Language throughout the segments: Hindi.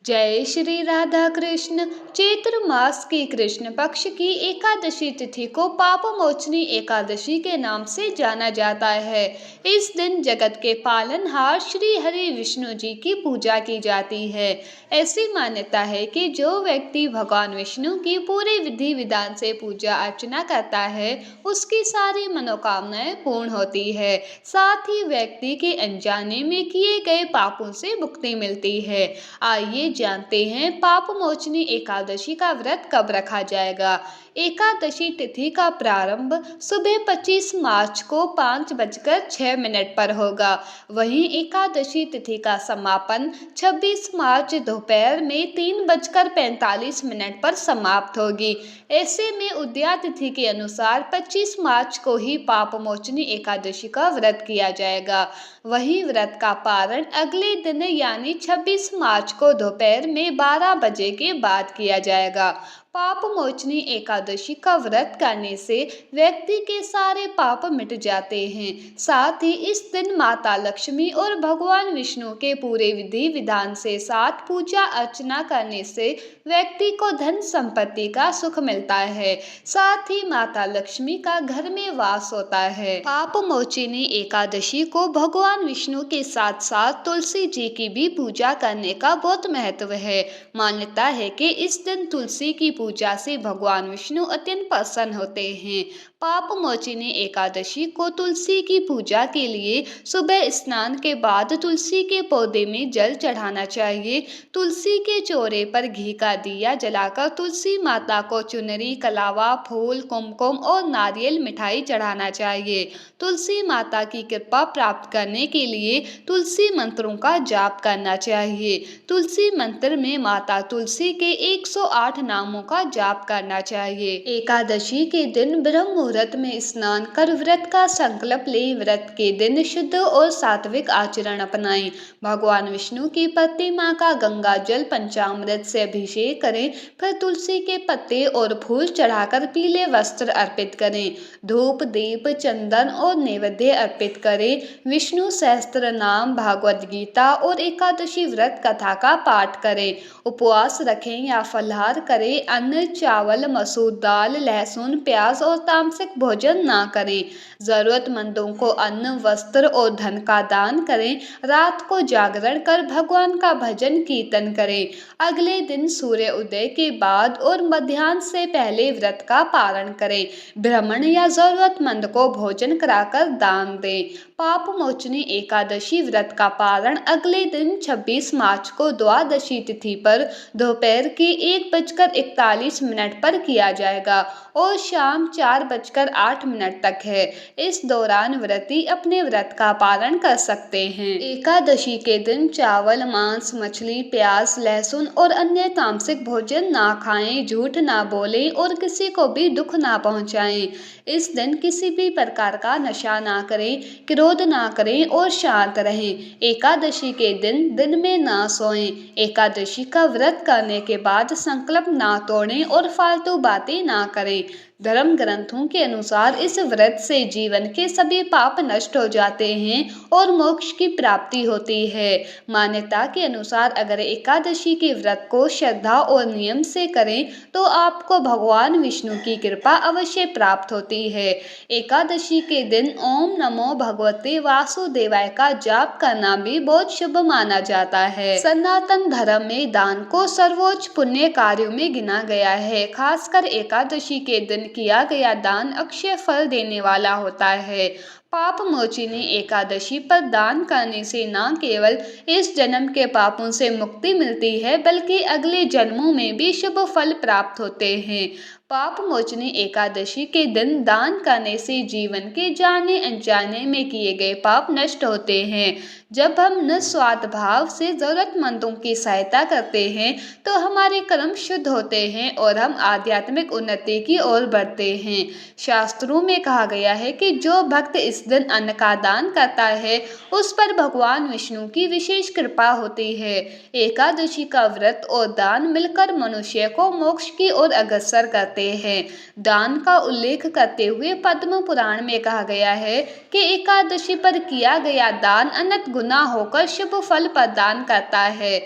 जय श्री राधा कृष्ण। चैत्र मास की कृष्ण पक्ष की एकादशी तिथि को पापमोचनी एकादशी के नाम से जाना जाता है। इस दिन जगत के पालनहार श्री हरि विष्णु जी की पूजा की जाती है। ऐसी मान्यता है कि जो व्यक्ति भगवान विष्णु की पूरे विधि विधान से पूजा अर्चना करता है उसकी सारी मनोकामनाएं पूर्ण होती है। साथ ही व्यक्ति के अनजाने में किए गए पापों से मुक्ति मिलती है। आइए जानते हैं पापमोचनी एकादशी का व्रत कब रखा जाएगा। एकादशी तिथि का प्रारंभ सुबह 25 मार्च को 5:06 पर होगा। वहीं एकादशी तिथि का समापन 26 मार्च दोपहर में 3:45 पर समाप्त होगी। ऐसे में उदया तिथि के अनुसार 25 मार्च को ही पापमोचनी एकादशी का व्रत किया जाएगा। वहीं व्रत का पारण अगले दिन यानी 26 मार्च को दोपहर में 12 बजे के बाद किया जाएगा। पापमोचनी एकादशी का व्रत करने से व्यक्ति के सारे पाप मिट जाते हैं। साथ ही इस दिन माता लक्ष्मी और भगवान विष्णु के पूरे विधि विधान से साथ पूजा अर्चना करने से व्यक्ति को धन संपत्ति का सुख मिलता है। साथ ही माता लक्ष्मी का घर में वास होता है। पापमोचनी एकादशी को भगवान विष्णु के साथ साथ तुलसी जी की भी पूजा करने का बहुत महत्व है। मान्यता है कि इस दिन तुलसी की पूजा से भगवान विष्णु अत्यंत प्रसन्न होते हैं। पापमोचनी एकादशी को तुलसी की पूजा के लिए सुबह स्नान के बाद तुलसी के पौधे में जल चढ़ाना चाहिए। तुलसी के चौरे पर घी का दिया जलाकर तुलसी माता को चुनरी, कलावा, फूल, कुमकुम और नारियल मिठाई चढ़ाना चाहिए। तुलसी माता की कृपा प्राप्त करने के लिए तुलसी मंत्रों का जाप करना चाहिए। तुलसी मंत्र में माता तुलसी के 108 नामों का जाप करना चाहिए। एकादशी के दिन ब्रह्म मुहूर्त में स्नान कर व्रत का संकल्प ले। व्रत के दिन शुद्ध और सात्विक आचरण अपनाएं। भगवान विष्णु की प्रतिमा का गंगा जल पंचामृत से अभिषेक करें। फिर तुलसी के पत्ते और फूल चढ़ाकर पीले वस्त्र अर्पित करें। धूप, दीप, चंदन और नैवेद्य अर्पित करें। विष्णु सहस्त्र नाम, भागवत गीता और एकादशी व्रत कथा का पाठ करें। उपवास रखें या फलाहार करें। अन्न, चावल, मसूर दाल, लहसुन, प्याज और तामसिक भोजन ना करें। जरूरतमंदों को अन्न, वस्त्र और धन का दान करें। रात को जागरण कर भगवान का भजन कीर्तन करें। अगले दिन सूर्य उदय के बाद और मध्याह्न से पहले व्रत का पारण करें। ब्राह्मण या जरूरतमंद को भोजन कराकर दान दें। पापमोचनी एकादशी व्रत का पारण अगले दिन 26 मार्च को द्वादशी तिथि पर दोपहर के 1:41 पर किया जाएगा और शाम 4:08 तक है। इस दौरान व्रती अपने व्रत का पालन कर सकते हैं। एकादशी के दिन चावल, मांस, मछली, प्याज, लहसुन और अन्य तामसिक भोजन ना खाएं, झूठ ना बोलें और किसी को भी दुख ना पहुंचाएं। इस दिन किसी भी प्रकार का नशा ना करें, क्रोध ना करें और शांत रहें। एकादशी के दिन में ना सोएं। एकादशी का व्रत करने के बाद संकल्प ना तोड़ें और फालतू बातें ना करें। धर्म ग्रंथों के अनुसार इस व्रत से जीवन के सभी पाप नष्ट हो जाते हैं और मोक्ष की प्राप्ति होती है। मान्यता के अनुसार अगर एकादशी के व्रत को श्रद्धा और नियम से करें तो आपको भगवान विष्णु की कृपा अवश्य प्राप्त होती है। एकादशी के दिन ओम नमो भगवते वासुदेवाय का जाप करना भी बहुत शुभ माना जाता है। सनातन धर्म में दान को सर्वोच्च पुण्य कार्यों में गिना गया है। खासकर एकादशी के दिन किया गया दान अक्षय फल देने वाला होता है। पापमोचनी एकादशी पर दान करने से न केवल इस जन्म के पापों से मुक्ति मिलती है बल्कि अगले जन्मों में भी शुभ फल प्राप्त होते हैं। पापमोचनी एकादशी के दिन दान करने से जीवन के जाने अनजाने में किए गए पाप नष्ट होते हैं। जब हम निस्वार्थ भाव से जरूरतमंदों की सहायता करते हैं तो हमारे कर्म शुद्ध होते हैं और हम आध्यात्मिक उन्नति की ओर बढ़ते हैं। शास्त्रों में कहा गया है कि जो भक्त इस दिन अन्न का दान करता है उस पर भगवान विष्णु की विशेष कृपा होती है। एकादशी का व्रत और दान मिलकर मनुष्य को मोक्ष की ओर अग्रसर करते हैं। दान का उल्लेख करते हुए पद्म पुराण में कहा गया है कि एकादशी पर किया गया दान अनंत गुना होकर शुभ फल प्रदान करता है।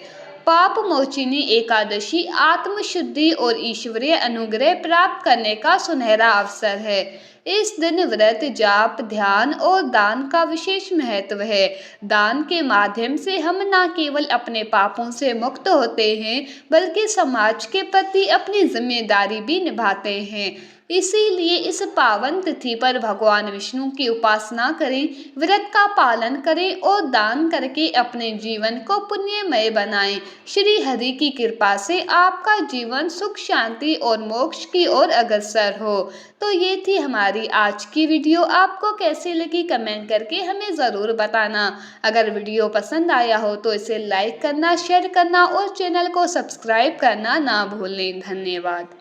पाप मोचिनी एकादशी आत्मशुद्धि और ईश्वरीय अनुग्रह प्राप्त करने का सुनहरा अवसर है। इस दिन व्रत, जाप, ध्यान और दान का विशेष महत्व है। दान के माध्यम से हम न केवल अपने पापों से मुक्त होते हैं, बल्कि समाज के प्रति अपनी जिम्मेदारी भी निभाते हैं। इसीलिए इस पावन तिथि पर भगवान विष्णु की उपासना करें, व्रत का पालन करें और दान करके अपने जीवन को पुण्यमय बनाएं। श्री हरि की कृपा से आपका जीवन सुख, शांति और मोक्ष की ओर अग्रसर हो। तो ये थी हमारी आज की वीडियो। आपको कैसी लगी कमेंट करके हमें ज़रूर बताना। अगर वीडियो पसंद आया हो तो इसे लाइक करना, शेयर करना और चैनल को सब्सक्राइब करना ना भूलें। धन्यवाद।